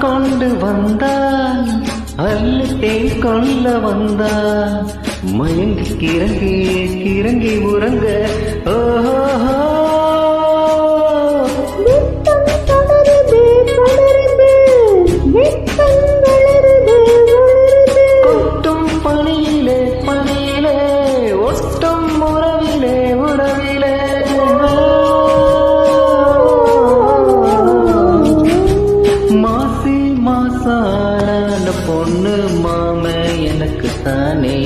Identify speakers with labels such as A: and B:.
A: கொண்டு வந்தான் அள்ளித்தேன் கொள்ள வந்தான் மயங்கி கிறங்கி கிறங்கி உறங்க ஓஹோ கொட்டும் பணியிலே பணியிலே ஒட்டும் உறவிலே உறவிலே மாசி மாசான பொண்ணு மாம எனக்கு தானே